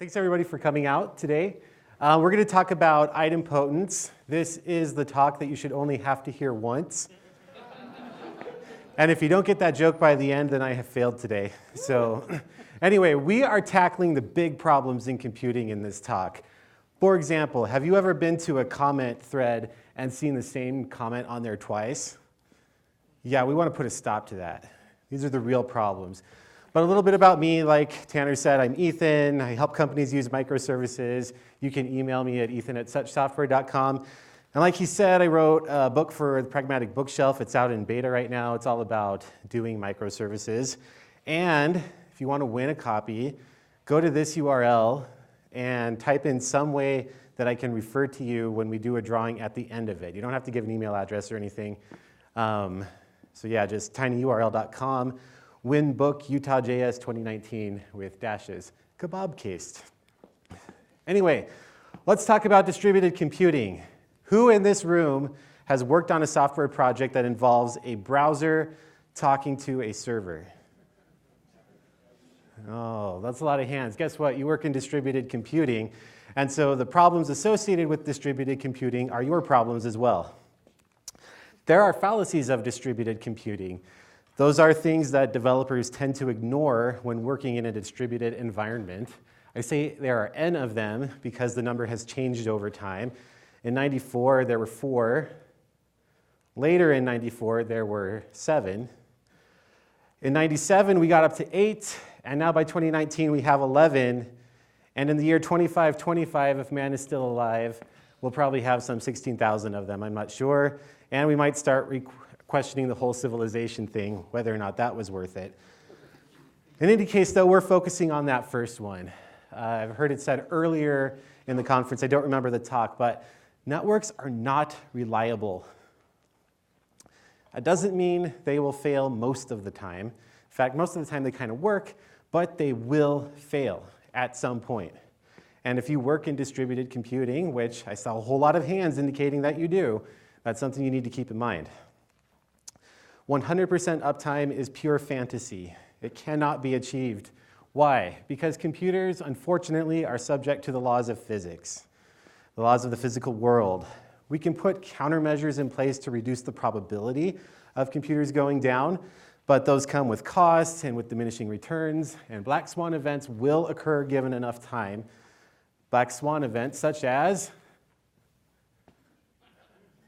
Thanks everybody for coming out today. We're going to talk about idempotence. This is the talk that you should only have to hear once. And if you don't get that joke by the end, then I have failed today. So anyway, we are tackling the big problems in computing in this talk. For example, have you ever been to a comment thread and seen the same comment on there twice? Yeah, we want to put a stop to that. These are the real problems. But a little bit about me, like Tanner said, I'm Ethan. I help companies use microservices. You can email me at ethan@suchsoftware.com. And like he said, I wrote a book for the Pragmatic Bookshelf. It's out in beta right now. It's all about doing microservices. And if you want to win a copy, go to this URL and type in some way that I can refer to you when we do a drawing at the end of it. You don't have to give an email address or anything. So yeah, just tinyurl.com. Win book Utah.js 2019 with dashes, kebab cased. Anyway, let's talk about distributed computing. Who in this room has worked on a software project that involves a browser talking to a server? Oh, that's a lot of hands. Guess what? You work in distributed computing. And so the problems associated with distributed computing are your problems as well. There are fallacies of distributed computing. Those are things that developers tend to ignore when working in a distributed environment. I say there are n of them because the number has changed over time. In 94, there were 4. Later in 94, there were 7. In 97, we got up to 8. And now by 2019, we have 11. And in the year 2525, if man is still alive, we'll probably have some 16,000 of them, I'm not sure. And we might start questioning the whole civilization thing, whether or not that was worth it. In any case, though, we're focusing on that first one. I've heard it said earlier in the conference, I don't remember the talk, but networks are not reliable. That doesn't mean they will fail most of the time. In fact, most of the time they kind of work, but they will fail at some point. And if you work in distributed computing, which I saw a whole lot of hands indicating that you do, that's something you need to keep in mind. 100% uptime is pure fantasy. It cannot be achieved. Why? Because computers, unfortunately, are subject to the laws of physics, the laws of the physical world. We can put countermeasures in place to reduce the probability of computers going down, but those come with costs and with diminishing returns, and black swan events will occur given enough time. Black swan events such as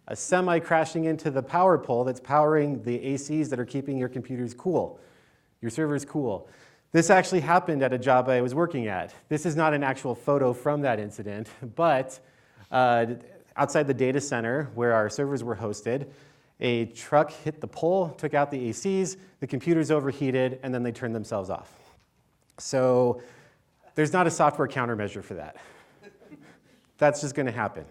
a semi crashing into the power pole that's powering the ACs that are keeping your computers cool, your servers cool. This actually happened at a job I was working at. This is not an actual photo from that incident, but outside the data center where our servers were hosted, a truck hit the pole, took out the ACs, the computers overheated, and then they turned themselves off. So there's not a software countermeasure for that. That's just going to happen.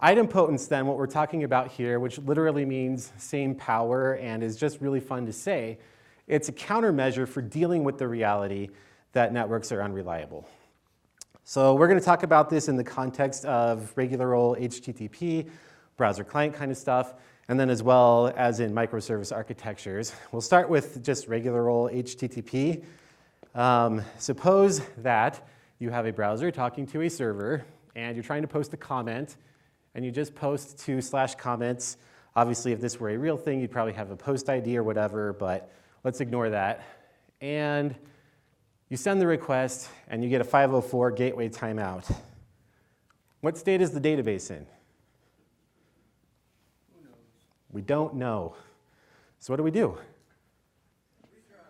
Idempotence, then, what we're talking about here, which literally means same power and is just really fun to say, it's a countermeasure for dealing with the reality that networks are unreliable. So we're going to talk about this in the context of regular old HTTP, browser client kind of stuff, and then as well as in microservice architectures. We'll start with just regular old HTTP. Suppose that you have a browser talking to a server, and you're trying to post a comment, and you just post to /comments. Obviously, if this were a real thing, you'd probably have a post ID or whatever, but let's ignore that. And you send the request, and you get a 504 gateway timeout. What state is the database in? Who knows? We don't know. So what do we do? Retry.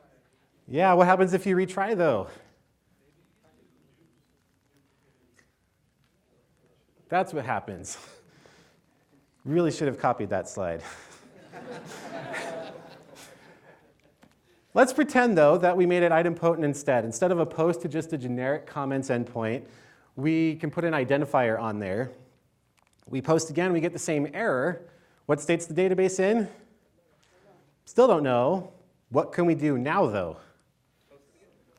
Yeah, what happens if you retry, though? That's what happens. Really should have copied that slide. Let's pretend, though, that we made it idempotent instead. Instead of a post to just a generic comments endpoint, we can put an identifier on there. We post again, we get the same error. What state's the database in? Still don't know. What can we do now, though?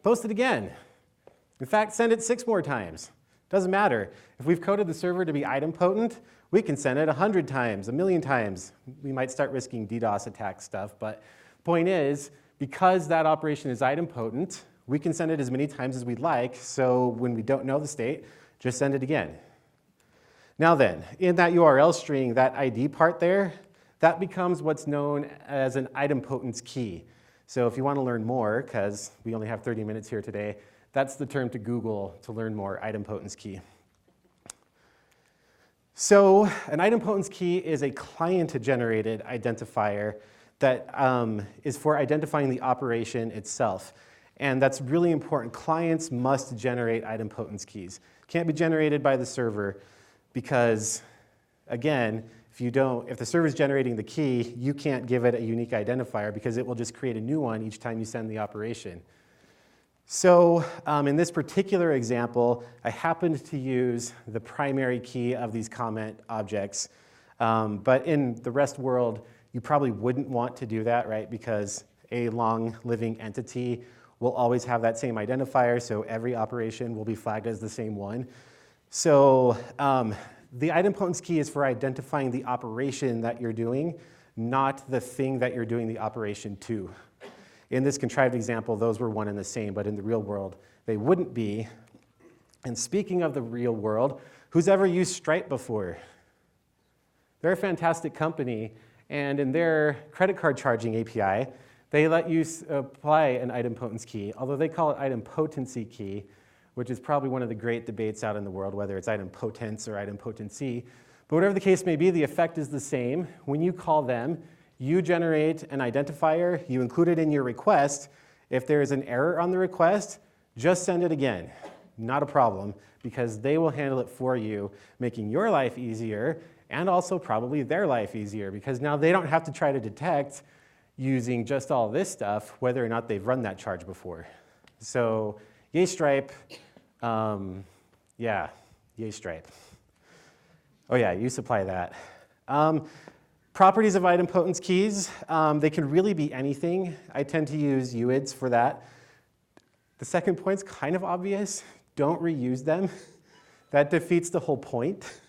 Post it again. In fact, send it 6 more times. Doesn't matter. If we've coded the server to be idempotent, we can send it 100 times, 1,000,000 times. We might start risking DDoS attack stuff, but point is, because that operation is idempotent, we can send it as many times as we'd like, so when we don't know the state, just send it again. Now then, in that URL string, that ID part there, that becomes what's known as an idempotence key. So if you want to learn more, because we only have 30 minutes here today, that's the term to Google to learn more, idempotence key. So an idempotence key is a client-generated identifier that is for identifying the operation itself. And that's really important. Clients must generate idempotence keys. Can't be generated by the server because, again, if the server is generating the key, you can't give it a unique identifier because it will just create a new one each time you send the operation. So in this particular example, I happened to use the primary key of these comment objects. But in the rest world, you probably wouldn't want to do that, right? Because a long living entity will always have that same identifier, so every operation will be flagged as the same one. So the idempotence key is for identifying the operation that you're doing, not the thing that you're doing the operation to. In this contrived example, those were one and the same, but in the real world, they wouldn't be. And speaking of the real world, who's ever used Stripe before? They're a fantastic company, and in their credit card charging API, they let you apply an idempotence key, although they call it idempotency key, which is probably one of the great debates out in the world, whether it's idempotence or idempotency. But whatever the case may be, the effect is the same. When you call them, you generate an identifier, you include it in your request. If there is an error on the request, just send it again. Not a problem, because they will handle it for you, making your life easier and also probably their life easier, because now they don't have to try to detect using just all this stuff whether or not they've run that charge before. So yay Stripe. Yeah, yay Stripe. Oh yeah, you supply that. Properties of idempotence keys, they can really be anything. I tend to use UIDs for that. The second point's kind of obvious. Don't reuse them. That defeats the whole point.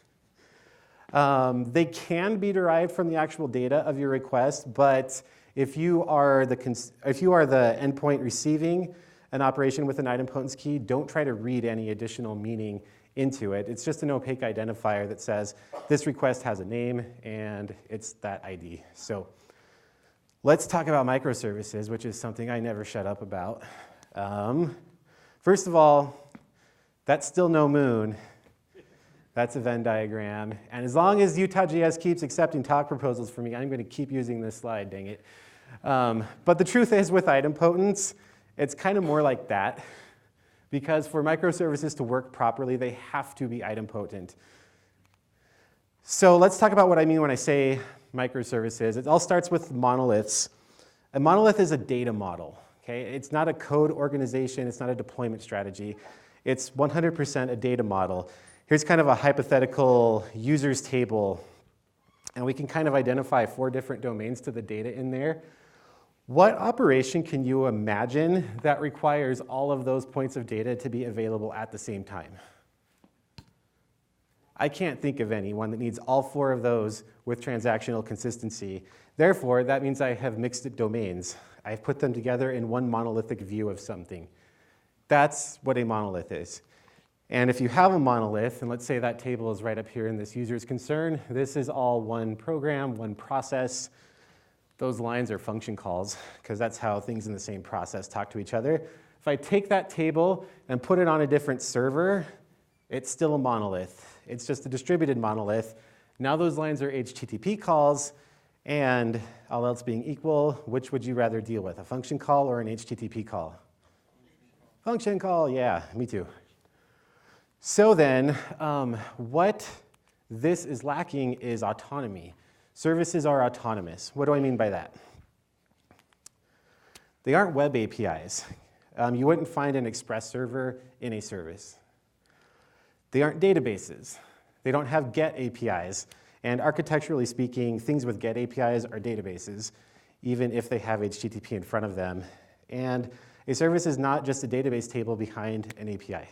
They can be derived from the actual data of your request, but if you are the endpoint receiving an operation with an idempotence key, don't try to read any additional meaning into it. It's just an opaque identifier that says this request has a name and it's that ID. So let's talk about microservices, which is something I never shut up about. First of all, that's still no moon. That's a Venn diagram. And as long as Utah.js keeps accepting talk proposals for me, I'm going to keep using this slide, dang it. But the truth is, with idempotence, it's kind of more like that. Because for microservices to work properly, they have to be idempotent. So let's talk about what I mean when I say microservices. It all starts with monoliths. A monolith is a data model. Okay? It's not a code organization. It's not a deployment strategy. It's 100% a data model. Here's kind of a hypothetical users table. And we can kind of identify 4 different domains to the data in there. What operation can you imagine that requires all of those points of data to be available at the same time? I can't think of any one that needs all 4 of those with transactional consistency. Therefore, that means I have mixed domains. I've put them together in one monolithic view of something. That's what a monolith is. And if you have a monolith, and let's say that table is right up here in this user's concern, this is all one program, one process. Those lines are function calls, because that's how things in the same process talk to each other. If I take that table and put it on a different server, it's still a monolith. It's just a distributed monolith. Now those lines are HTTP calls, and all else being equal, which would you rather deal with, a function call or an HTTP call? Function call, yeah, me too. So then, what this is lacking is autonomy. Services are autonomous. What do I mean by that? They aren't web APIs. You wouldn't find an Express server in a service. They aren't databases. They don't have GET APIs. And architecturally speaking, things with GET APIs are databases, even if they have HTTP in front of them. And a service is not just a database table behind an API.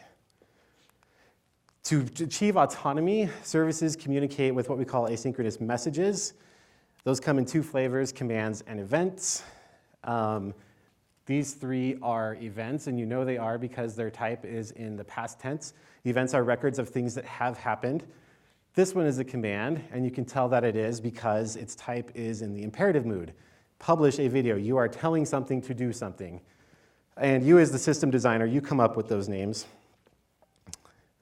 To achieve autonomy, services communicate with what we call asynchronous messages. Those come in 2 flavors, commands and events. These three are events, and you know they are because their type is in the past tense. Events are records of things that have happened. This one is a command, and you can tell that it is because its type is in the imperative mood. Publish a video. You are telling something to do something. And you as the system designer, you come up with those names.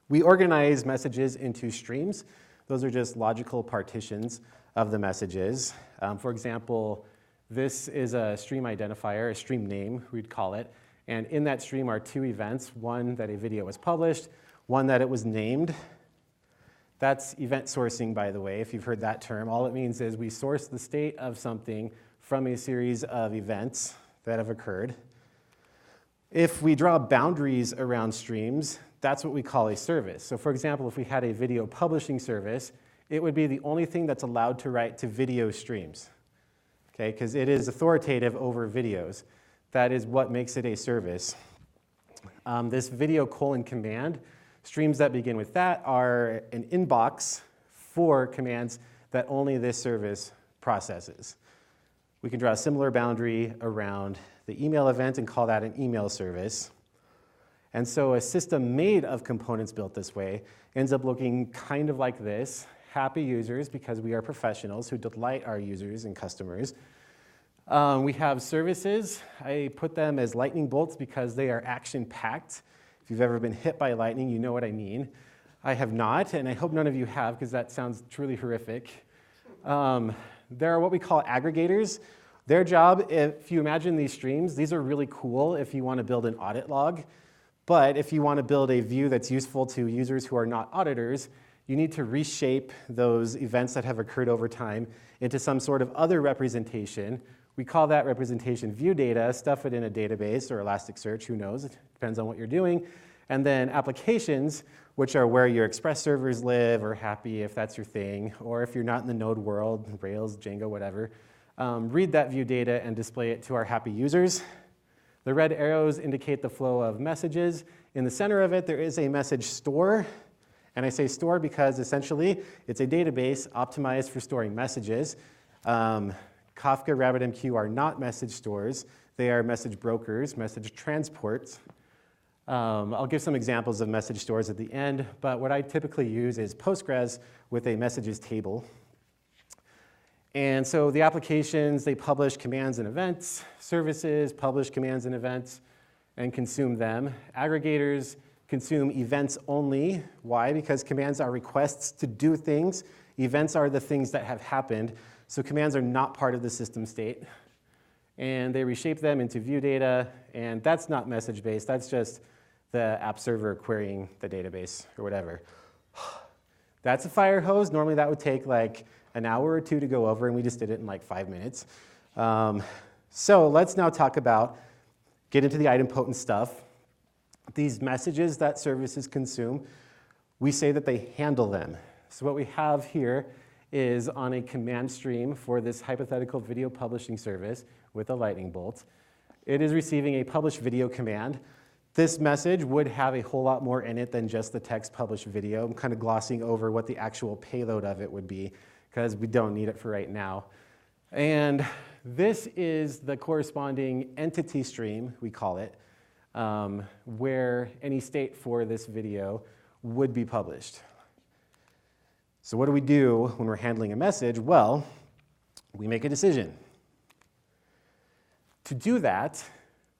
We organize messages into streams. Those are just logical partitions of the messages. For example, this is a stream identifier, a stream name, we'd call it. And in that stream are two events, one that a video was published, one that it was named. That's event sourcing, by the way, if you've heard that term. All it means is we source the state of something from a series of events that have occurred. If we draw boundaries around streams, that's what we call a service. So for example, if we had a video publishing service, it would be the only thing that's allowed to write to video streams, okay? Because it is authoritative over videos. That is what makes it a service. This video : command, streams that begin with that are an inbox for commands that only this service processes. We can draw a similar boundary around the email event and call that an email service. And so a system made of components built this way ends up looking kind of like this. Happy users, because we are professionals who delight our users and customers. We have services. I put them as lightning bolts because they are action-packed. If you've ever been hit by lightning, you know what I mean. I have not, and I hope none of you have, because that sounds truly horrific. There are what we call aggregators. Their job, if you imagine these streams, these are really cool if you want to build an audit log. But if you want to build a view that's useful to users who are not auditors, you need to reshape those events that have occurred over time into some sort of other representation. We call that representation view data, stuff it in a database or Elasticsearch, who knows, it depends on what you're doing. And then applications, which are where your Express servers live, or Happy if that's your thing, or if you're not in the Node world, Rails, Django, whatever, read that view data and display it to our happy users. The red arrows indicate the flow of messages. In the center of it, there is a message store. And I say store because essentially it's a database optimized for storing messages. Kafka, RabbitMQ are not message stores. They are message brokers, message transports. I'll give some examples of message stores at the end, but what I typically use is Postgres with a messages table. And so the applications, they publish commands and events. Services publish commands and events and consume them. Aggregators consume events only. Why? Because commands are requests to do things. Events are the things that have happened. So commands are not part of the system state. And they reshape them into view data. And that's not message-based. That's just the app server querying the database or whatever. That's a fire hose. Normally that would take like an hour or two to go over, and we just did it in like 5 minutes. So let's now get into the idempotent stuff. These messages that services consume, we say that they handle them. So what we have here is on a command stream for this hypothetical video publishing service with a lightning bolt. It is receiving a publish video command. This message would have a whole lot more in it than just the text publish video. I'm kind of glossing over what the actual payload of it would be because we don't need it for right now. And this is the corresponding entity stream, we call it, where any state for this video would be published. So what do we do when we're handling a message? Well, we make a decision. To do that,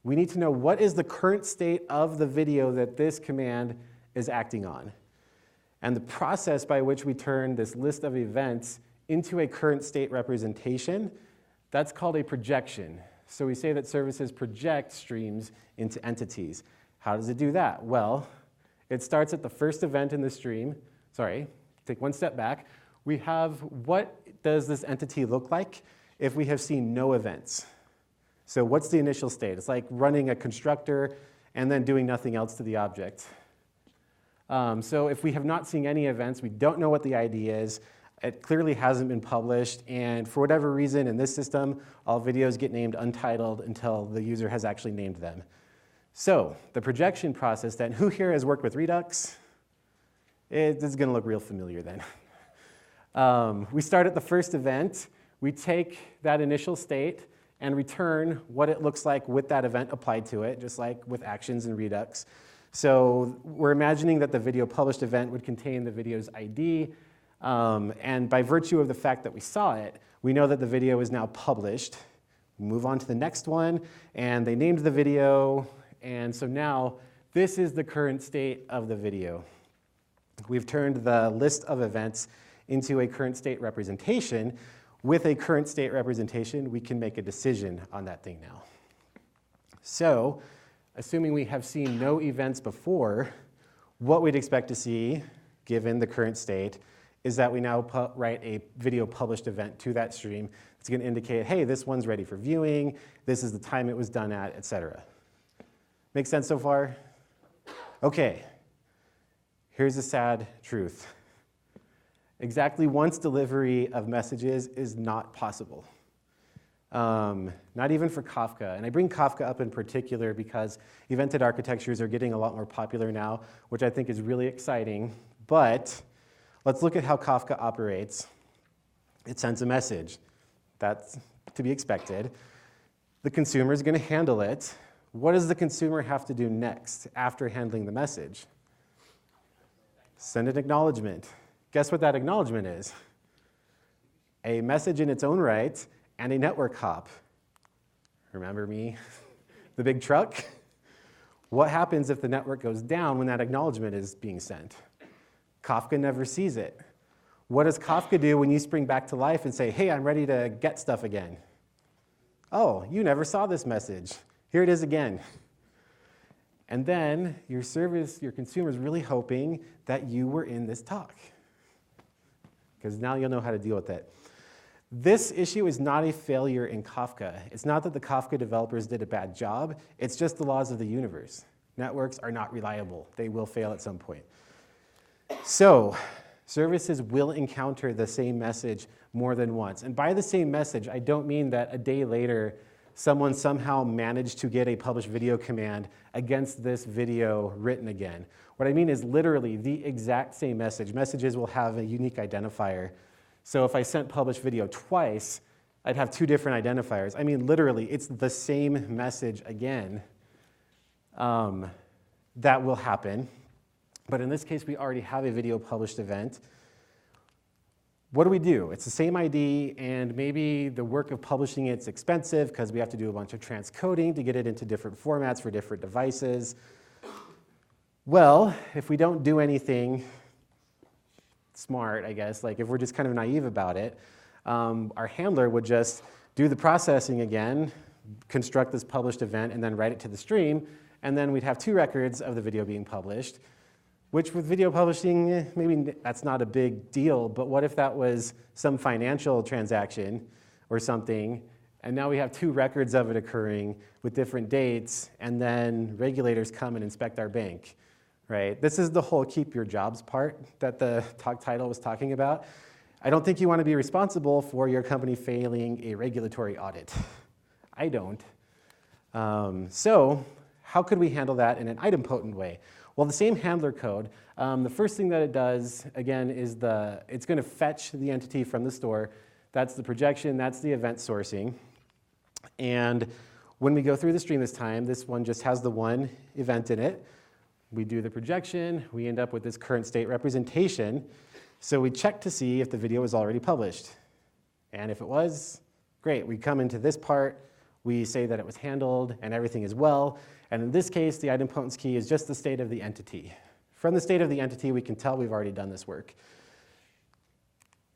we need to know what is the current state of the video that this command is acting on. And the process by which we turn this list of events into a current state representation, that's called a projection. So we say that services project streams into entities. How does it do that? Well, it starts at the first event in the stream. Sorry, take one step back. We have what does this entity look like if we have seen no events? So what's the initial state? It's like running a constructor and then doing nothing else to the object. So if we have not seen any events, we don't know what the ID is. It clearly hasn't been published, and for whatever reason in this system, all videos get named untitled until the user has actually named them. So the projection process then, who here has worked with Redux? This is gonna look real familiar then. We start at the first event. We take that initial state. and return what it looks like with that event applied to it, just like with actions and Redux. So we're imagining that the video published event would contain the video's ID, and by virtue of the fact that we saw it, we know that the video is now published. We move on to the next one, and they named the video, and so now this is the current state of the video. We've turned the list of events into a current state representation. With a current state representation, we can make a decision on that thing now. So, assuming we have seen no events before, what we'd expect to see, given the current state, is that we now write a video published event to that stream. It's going to indicate, hey, this one's ready for viewing, this is the time it was done at, etc. Make sense so far? Okay, here's the sad truth. Exactly once delivery of messages is not possible. Not even for Kafka. And I bring Kafka up in particular because evented architectures are getting a lot more popular now, which I think is really exciting. But let's look at how Kafka operates. It sends a message. That's to be expected. The consumer is going to handle it. What does the consumer have to do next after handling the message? Send an acknowledgement. Guess what that acknowledgement is? A message in its own right and a network hop. Remember me, the big truck? What happens if the network goes down when that acknowledgement is being sent? Kafka never sees it. What does Kafka do when you spring back to life and say, hey, I'm ready to get stuff again? Oh, you never saw this message. Here it is again. And then your consumer is really hoping that you were in this talk, because now you'll know how to deal with it. This issue is not a failure in Kafka. It's not that the Kafka developers did a bad job. It's just the laws of the universe. Networks are not reliable. They will fail at some point. So services will encounter the same message more than once. And by the same message, I don't mean that a day later, someone somehow managed to get a publish video command against this video written again. What I mean is literally the exact same message. Messages will have a unique identifier. So if I sent publish video twice, I'd have two different identifiers. I mean, literally, it's the same message again that will happen. But in this case, we already have a video published event. What do? It's the same ID, and maybe the work of publishing it's expensive because we have to do a bunch of transcoding to get it into different formats for different devices. Well, if we don't do anything smart, I guess, like if we're just kind of naive about it, our handler would just do the processing again, construct this published event, and then write it to the stream, and then we'd have two records of the video being published, which with video publishing, maybe that's not a big deal, but what if that was some financial transaction or something, and now we have two records of it occurring with different dates, and then regulators come and inspect our bank, right? This is the whole keep your jobs part that the talk title was talking about. I don't think you want to be responsible for your company failing a regulatory audit. I don't. So how could we handle that in an idempotent way? Well, the same handler code, the first thing that it does, again, is it's going to fetch the entity from the store. That's the projection, that's the event sourcing. And when we go through the stream this time, this one just has the one event in it. We do the projection, we end up with this current state representation. So we check to see if the video was already published. And if it was, great. We come into this part, we say that it was handled and everything is well. And in this case, the idempotence key is just the state of the entity. From the state of the entity, we can tell we've already done this work.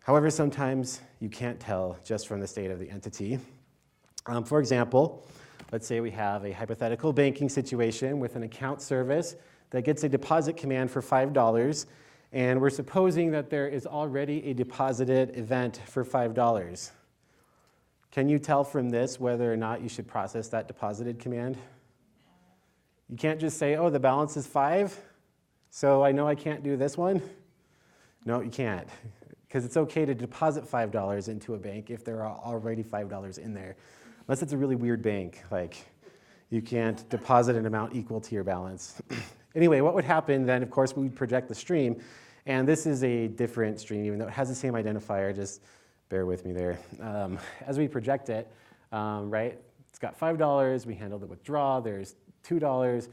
However, sometimes you can't tell just from the state of the entity. For example, let's say we have a hypothetical banking situation with an account service that gets a deposit command for $5, and we're supposing that there is already a deposited event for $5. Can you tell from this whether or not you should process that deposited command? You can't just say, oh, the balance is 5, so I know I can't do this one. No, you can't, because it's okay to deposit $5 into a bank if there are already $5 in there, unless it's a really weird bank, like you can't deposit an amount equal to your balance. Anyway, what would happen then, of course, we would project the stream, and this is a different stream, even though it has the same identifier, just bear with me there. As we project it, right? It's got $5, we handled the withdraw, there's $2,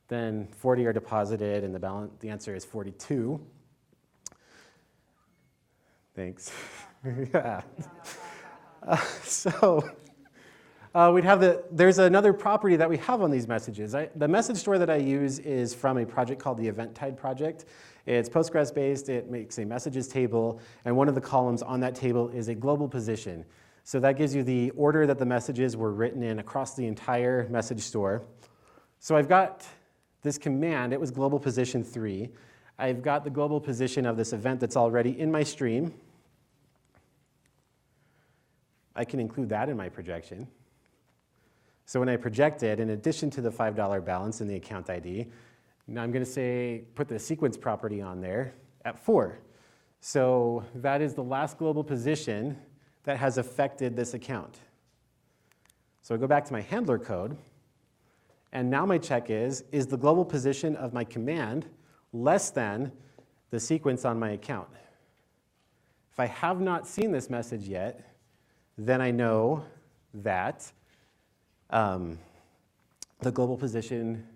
then 40 are deposited, and the answer is 42. Thanks. Yeah. We'd have there's another property that we have on these messages. The message store that I use is from a project called the Eventide project. It's Postgres based, it makes a messages table, and one of the columns on that table is a global position. So that gives you the order that the messages were written in across the entire message store. So I've got this command, it was global position 3. I've got the global position of this event that's already in my stream. I can include that in my projection. So when I project it, in addition to the $5 balance in the account ID, now I'm going to say put the sequence property on there at 4. So that is the last global position that has affected this account. So I go back to my handler code, and now my check is the global position of my command less than the sequence on my account? If I have not seen this message yet, then I know that the global position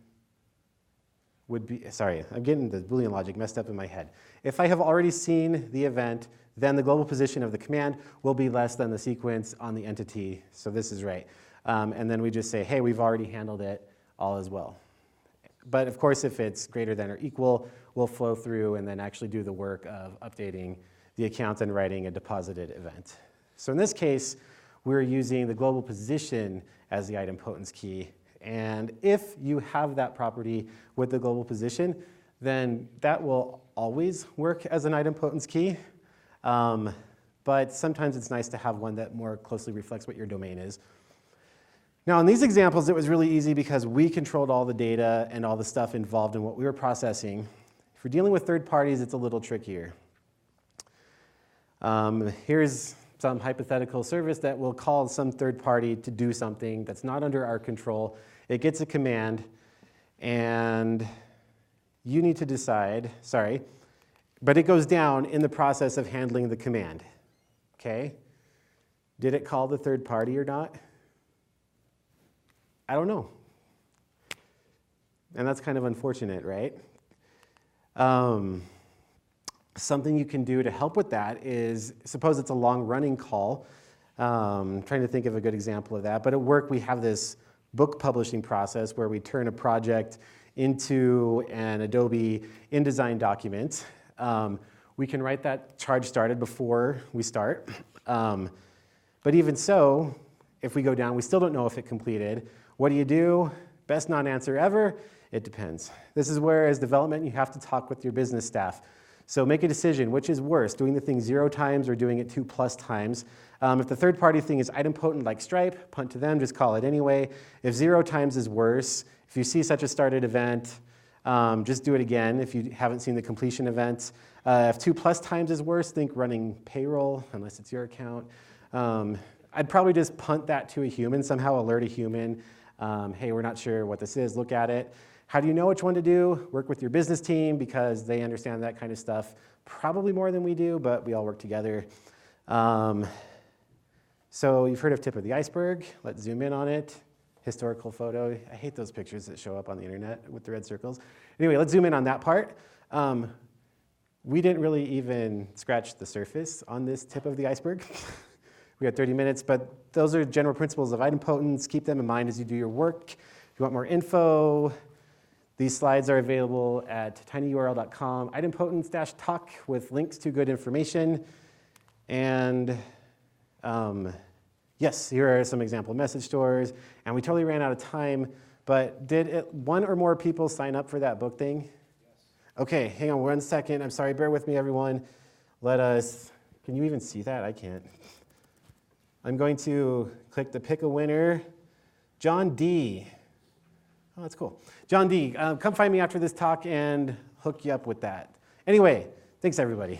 would be, sorry, I'm getting the Boolean logic messed up in my head. If I have already seen the event, then the global position of the command will be less than the sequence on the entity. So this is right. And then we just say, hey, we've already handled it, all is well. But of course, if it's greater than or equal, we'll flow through and then actually do the work of updating the account and writing a deposited event. So in this case, we're using the global position as the idempotence key. And if you have that property with the global position, then that will always work as an idempotence key. But sometimes it's nice to have one that more closely reflects what your domain is. Now, in these examples, it was really easy because we controlled all the data and all the stuff involved in what we were processing. If you're dealing with third parties, it's a little trickier. Here's some hypothetical service that will call some third party to do something that's not under our control. It gets a command, and you need to decide, sorry, but it goes down in the process of handling the command, okay? Did it call the third party or not? I don't know. And that's kind of unfortunate, right? Something you can do to help with that is, suppose it's a long-running call. Trying to think of a good example of that. But at work, we have this book publishing process where we turn a project into an Adobe InDesign document. We can write that charge started before we start. But even so, if we go down, we still don't know if it completed. What do? Best non-answer ever? It depends. This is where, as development, you have to talk with your business staff. So make a decision, which is worse, doing the thing 0 times or doing it 2+ times. If the third-party thing is idempotent like Stripe, punt to them, just call it anyway. If 0 times is worse, if you see such a started event, just do it again if you haven't seen the completion event. If 2+ times is worse, think running payroll, unless it's your account. I'd probably just punt that to a human, somehow alert a human. Hey, we're not sure what this is, look at it. How do you know which one to do? Work with your business team because they understand that kind of stuff probably more than we do, but we all work together. So you've heard of tip of the iceberg. Let's zoom in on it. Historical photo. I hate those pictures that show up on the internet with the red circles. Anyway, let's zoom in on that part. We didn't really even scratch the surface on this tip of the iceberg. We had 30 minutes, but those are general principles of idempotence. Keep them in mind as you do your work. If you want more info, these slides are available at tinyurl.com, idempotence-talk with links to good information. And yes, here are some example message stores. And we totally ran out of time, but did one or more people sign up for that book thing? Yes. Okay, hang on 1 second. I'm sorry, bear with me, everyone. Can you even see that? I can't. I'm going to click to pick a winner. John D. Oh, that's cool. John D, come find me after this talk and hook you up with that. Anyway, thanks everybody.